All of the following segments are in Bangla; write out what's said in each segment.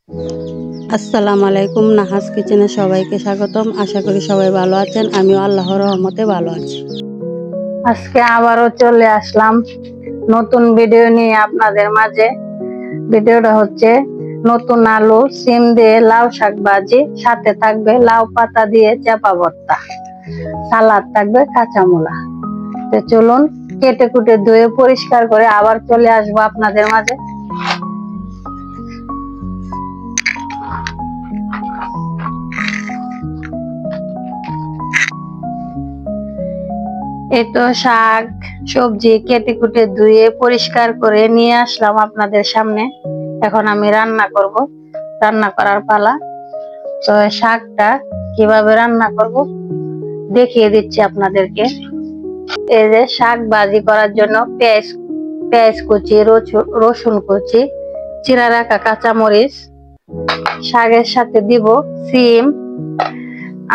আসসালামু আলাইকুম। নাহাস কিচেনে সবাইকে স্বাগতম। আশা করি সবাই ভালো আছেন। আমিও আল্লাহর রহমতে ভালো আছি। আজকে আবারও চলে আসলাম নতুন ভিডিও নিয়ে আপনাদের মাঝে। ভিডিওটা হচ্ছে নতুন আলু সিম দিয়ে লাউ শাক ভাজি, সাথে থাকবে লাউ পাতা দিয়ে চাপা ভর্তা, সালাদ থাকবে কাঁচা মূলা। তো চলুন কেটে কুটে ধুয়ে পরিষ্কার করে আবার চলে আসবো আপনাদের মাঝে। এই তো শাক সবজি কেটে কুটে ধুয়ে পরিষ্কার করে নিয়ে আসলাম আপনাদের সামনে। এখন আমি রান্না করব, রান্না করার পালা। তো শাকটা কিভাবে রান্না করব দেখিয়ে দিচ্ছি আপনাদেরকে। এই যে শাক ভাজি করার জন্য পেঁয়াজ কুচি, রসুন কুচি, চিরা রাখা কাঁচামরিচ, শাকের সাথে দিব সিম,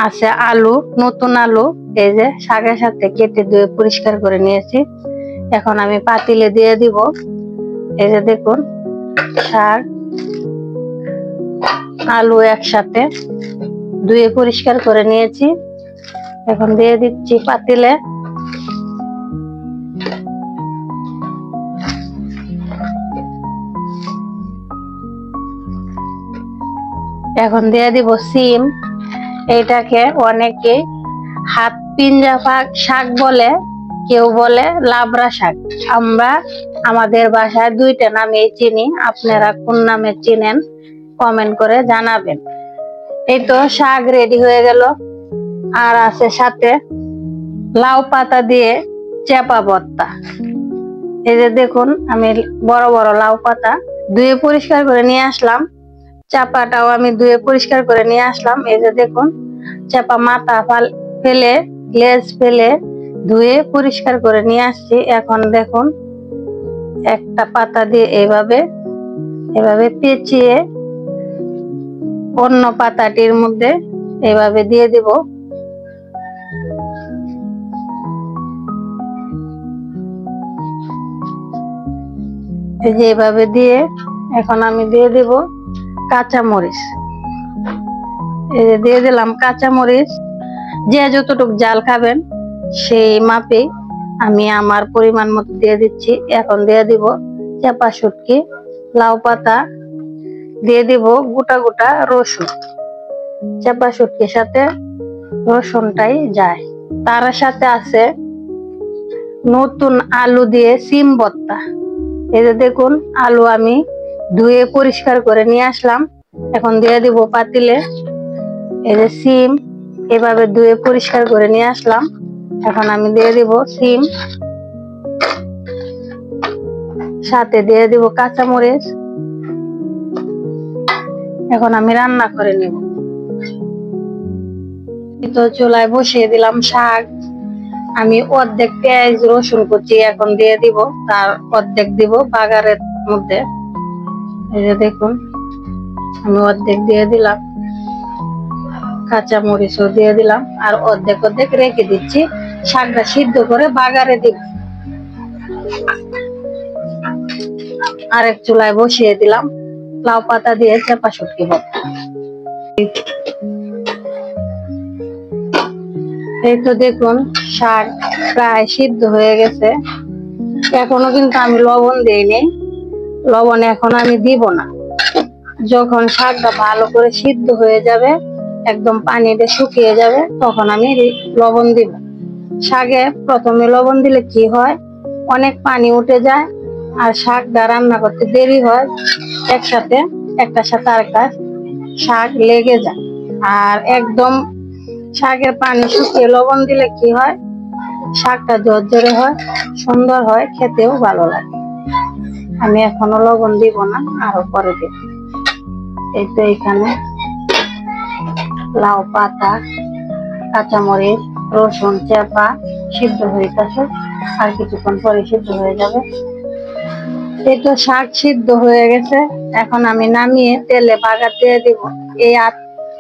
আছে আলু, নতুন আলু। এই যে শাকের সাথে কেটে ধুয়ে পরিষ্কার করে নিয়েছি। এখন আমি পাতিলে দিয়ে দিব। এই যে দেখুন শাক আলু একসাথে ধুয়ে পরিষ্কার করে নিয়েছি। এখন দিয়ে দিচ্ছি পাতিলে। এখন দিয়ে দিব সিম। এটাকে অনেকে হাত পিঞ্জা শাক বলে, কেউ বলে লাবড়া শাক। আমরা আমাদের বাসায় দুইটা নামে চিনি, আপনারা কোন নামে চিনেন কমেন্ট করে জানাবেন। এই তো শাক রেডি হয়ে গেল। আর আছে সাথে লাউ পাতা দিয়ে চাপা ভর্তা। এই যে দেখুন আমি বড় বড় লাউ পাতা ধুয়ে পরিষ্কার করে নিয়ে আসলাম। চাপাটাও আমি ধুয়ে পরিষ্কার করে নিয়ে আসলাম। এই যে দেখুন চাপা মাথা ফেলে, লেজ ফেলে ধুয়ে পরিষ্কার করে নিয়ে আসছি। এখন দেখুন একটা পাতা দিয়ে এভাবে পেঁচিয়ে অন্য পাতাটির মধ্যে এভাবে দিয়ে দিব। এই যে এভাবে দিয়ে এখন আমি দিয়ে দিব কাঁচামরিচ। এই যে দিয়ে দিলাম কাঁচামরিচ। যে যতটুকু জাল খাবেন সেই মাপে আমি আমার পরিমাণ মতো দিয়ে দিচ্ছি। এখন দিয়ে দিব চাপা শুটকি, লাউ পাতা, দিয়ে দিব গোটা গোটা রসুন। চাপা শুটকির সাথে রসুনটাই যায়। তার সাথে আছে নতুন আলু দিয়ে সিম ভর্তা। এই যে দেখুন আলু আমি ধুয়ে পরিষ্কার করে নিয়ে আসলাম। এখন দিয়ে দিব পাতিলে। এই যে সিম এভাবে ধুয়ে পরিষ্কার করে নিয়ে আসলাম। এখন আমি দিয়ে দিব সিম, সাথে দিয়ে দিব কাঁচামরিচ। এখন আমি রান্না করে নিব। তো চুলায় বসিয়ে দিলাম শাক। আমি অর্ধেক পেঁয়াজ রসুন কুচি এখন দিয়ে দিব, তার অর্ধেক দিব বাগারের মধ্যে। এই যে দেখুন আমি অর্ধেক দিয়ে দিলাম, কাঁচা মরিচও দিয়ে দিলাম, আর অর্ধেক অর্ধেক রেখে দিচ্ছি। শাকটা সিদ্ধ করে বাগারে দিব। আরেক চুলায় বসিয়ে দিলাম লাউ পাতা দিয়ে চাপা শুটকি ভর্তা। এই তো দেখুন শাক প্রায় সিদ্ধ হয়ে গেছে। এখনো কিন্তু আমি লবণ দিইনি। লবণ এখন আমি দিব না। যখন শাকটা ভালো করে সিদ্ধ হয়ে যাবে, একদম পানিটা শুকিয়ে যাবে, তখন আমি লবণ দিব। শাকে প্রথমে লবণ দিলে কি হয়, অনেক পানি উঠে যায় আর শাকটা রান্না করতে দেরি হয়। একসাথে একটার সাথে আরেকটা শাক লেগে যায়। আর একদম শাকের পানি শুকিয়ে লবণ দিলে কি হয়, শাকটা ঝরঝরে হয়, সুন্দর হয়, খেতেও ভালো লাগে। আমি এখনো লবণ দিব না, আরো পরে দিব। এই তো এখানে লাউ পাতা, কাঁচামরিচ, রসুন চাপা সিদ্ধ হয়ে গেছে। আর কিছুক্ষণ পরে সিদ্ধ হয়ে যাবে। এই তো শাক সিদ্ধ হয়ে গেছে। এখন আমি নামিয়ে তেলে বাগার দিয়ে দিব। এই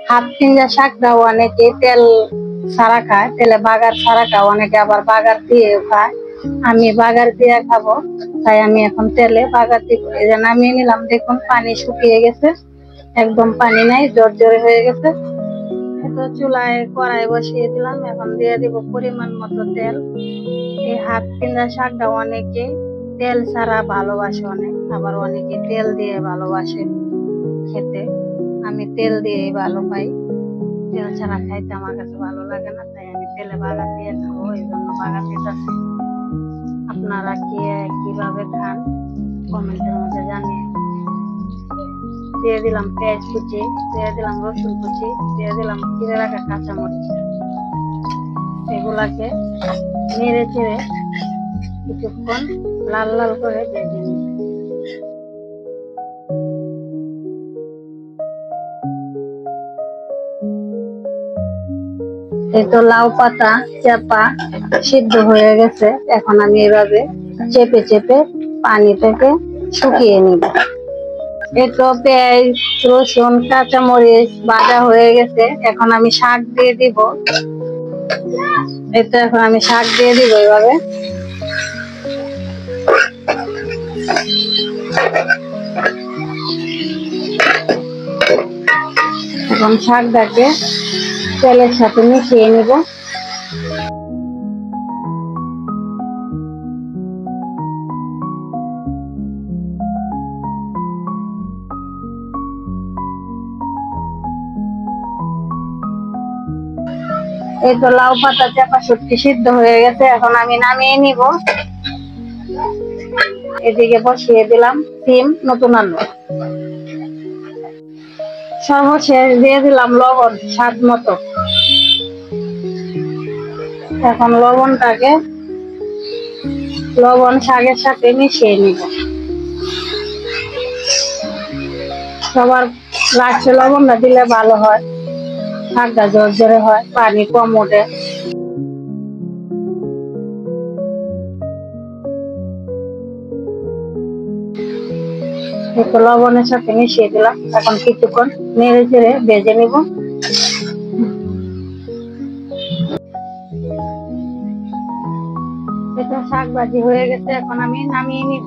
হাত পিঞ্জা শাকটাও অনেকে তেল ছাড়া খায়, তেলে বাগার ছাড়া খায়, অনেকে আবার বাগার দিয়ে খায়। আমি বাগার দিয়ে খাবো, তাই আমি এখন তেলে বাগার দিব। এই যে নামিয়ে নিলাম। দেখুন পানি শুকিয়ে গেছে। একদম পানি নাই, জর্জরে হয়ে গেছে। তো চুলায় কড়াই বসিয়ে দিলাম, এখন দিয়ে দিব পরিমাণ মতো তেল। এই হাত পিঁড়া শাকটা অনেকে তেল ছাড়া ভালোবাসে, আবার অনেকে তেল দিয়ে ভালোবাসে খেতে। আমি তেল দিয়েই ভালো পাই, তেল ছাড়া খাইতে আমার কাছে ভালো লাগে না, তাই আমি তেলে বাগা দিয়ে খাবো, এই জন্য বাগা দিতেছি। আপনারা কিভাবে খান কমেন্টের মধ্যে জানিয়ে। দিয়ে দিলাম পেঁয়াজ কুচি, দিয়ে দিলাম রসুন কুচি, দিয়ে দিলাম চিড়ে রাখা কাঁচামরিচ। এগুলাকে নেড়ে চেড়ে কিছুক্ষণ লাল লাল করে ভেজে নিই। এই তো লাউ পাতা চাপা সিদ্ধ হয়ে গেছে, এখন আমি এভাবে চেপে চেপে পানি থেকে শুকিয়ে নিব। এই তো পেঁয়াজ রসুন কাঁচামরিচ ভাজা হয়ে গেছে, এখন আমি শাক দিয়ে দিব। এই তো এখন আমি শাক দিয়ে দিব এভাবে। এখন শাকটাকে তেলের সাথে মিশিয়ে নিব। এই তো লাউ পাতা চাপা শুটকি সিদ্ধ হয়ে গেছে, এখন আমি নামিয়ে নিব। এদিকে বসিয়ে দিলাম সিম নতুন আলু। সর্বশেষ দিয়ে দিলাম লবণ স্বাদ মতো। এখন লবণ শাকের সাথে মিশিয়ে নিব। সবার লাস্টে লবণটা দিলে ভালো হয়, শাকটা ঝরঝরে হয়, পানি কম ওঠে। একটু লবণের সাথে মিশিয়ে দিলাম, এখন কিছুক্ষণ নেড়ে চেড়ে ভেজে নিব। এটা শাক ভাজি হয়ে গেছে, এখন আমি নামিয়ে নিব।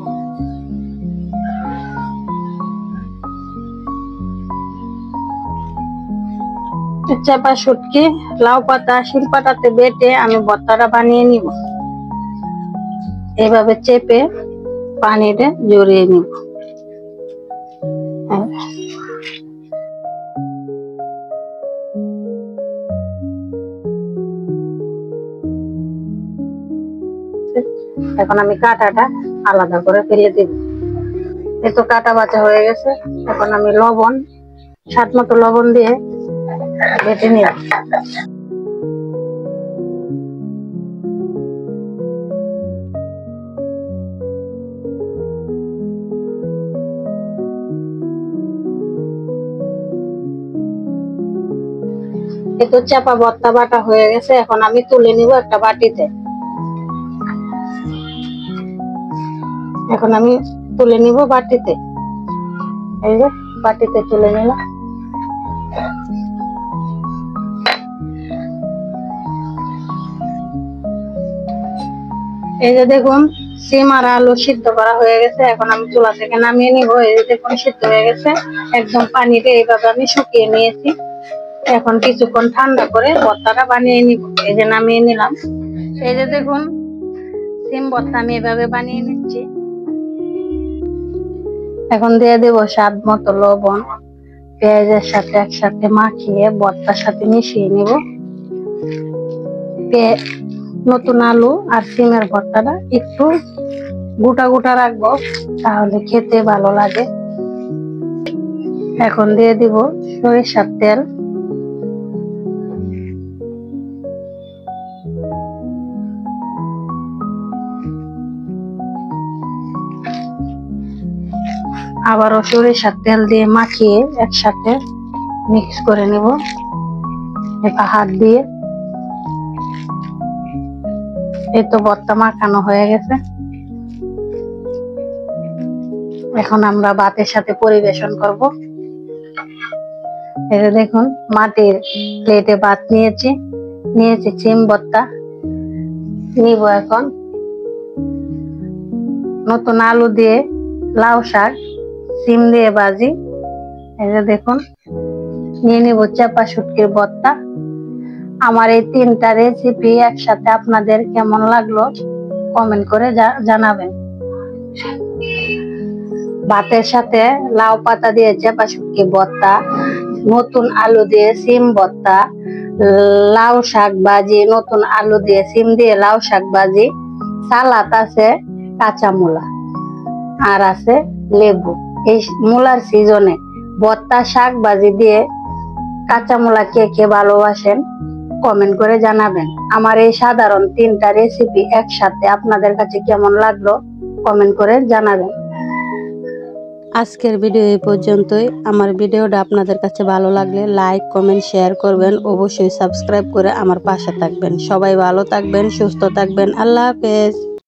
চাপা শুটকি লাউ পাতা শিলপাটাতে বেটে আমি ভর্তাটা বানিয়ে নিব। এভাবে চেপে পানিতে জড়িয়ে নিব। এখন আমি কাঁটাটা আলাদা করে ফেলে দিব। এই তো কাঁটা বাছা হয়ে গেছে, এখন আমি লবণ স্বাদ মতো লবণ দিয়ে বেটে নিলাম। এই তো চাপা ভর্তা বাটা হয়ে গেছে, এখন আমি তুলে নিব একটা বাটিতে। এখন আমি তুলে নিব বাটিতে। এই যে বাটিতে তুলে নিলাম। এই যে দেখুন সিম আর আলু সিদ্ধ করা হয়ে গেছে, এখন আমি চুলা থেকে নামিয়ে নিব। এই যে দেখুন সিদ্ধ হয়ে গেছে, একদম পানিতে এইভাবে আমি শুকিয়ে নিয়েছি। এখন কিছুক্ষণ ঠান্ডা করে ভর্তাটা বানিয়ে নিব। এই যে নামিয়ে নিলাম। এই যে দেখুন সিম ভর্তা আমি এভাবে বানিয়ে নিচ্ছি। এখন দিয়ে দেব স্বাদ মতো লবণ, পেঁয়াজের সাথে একসাথে মাখিয়ে ভর্তার সাথে মিশিয়ে নিব। নতুন আলু আর সিমের ভর্তাটা একটু গোটা গোটা রাখবো, তাহলে খেতে ভালো লাগে। এখন দিয়ে দিব সরিষার তেল। আবারও সরিষার তেল দিয়ে মাখিয়ে একসাথে মিক্স করে নেব এটা হাত দিয়ে। এই তো ভর্তা মাখানো হয়ে গেছে, এখন আমরা ভাতের সাথে পরিবেশন করব। এই যে দেখুন মাটির প্লেটে ভাত নিয়েছি সিম ভর্তা নিব। এখন নতুন আলু দিয়ে লাউ শাক সিম দিয়ে ভাজি, এই যে দেখুন, নিয়ে নিব চাপা শুটকির ভর্তা। আমার এই 3টা রেসিপি একসাথে আপনাদের কেমন লাগলো কমেন্ট করে জানাবেন। ভাতের সাথে লাউ পাতা দিয়ে চাপা শুটকি ভর্তা, নতুন আলু দিয়ে সিম ভর্তা, লাউ শাক ভাজি, নতুন আলু দিয়ে সিম দিয়ে লাউ শাক ভাজি, সালাদ আছে কাঁচা মূলা, আর আছে লেবু। এই মূলার সিজনে ভর্তা শাক ভাজি দিয়ে কাঁচা মূলা কে কে ভালোবাসেন কমেন্ট করে জানাবেন। আমার এই সাধারণ 3টা রেসিপি একসাথে আপনাদের কাছে কেমন লাগলো কমেন্ট করে জানাবেন। আজকের ভিডিও এই পর্যন্তই। আমার ভিডিওটা আপনাদের কাছে ভালো লাগলে লাইক কমেন্ট শেয়ার করবেন, অবশ্যই সাবস্ক্রাইব করে আমার পাশে থাকবেন। সবাই ভালো থাকবেন, সুস্থ থাকবেন। আল্লাহ হাফেজ।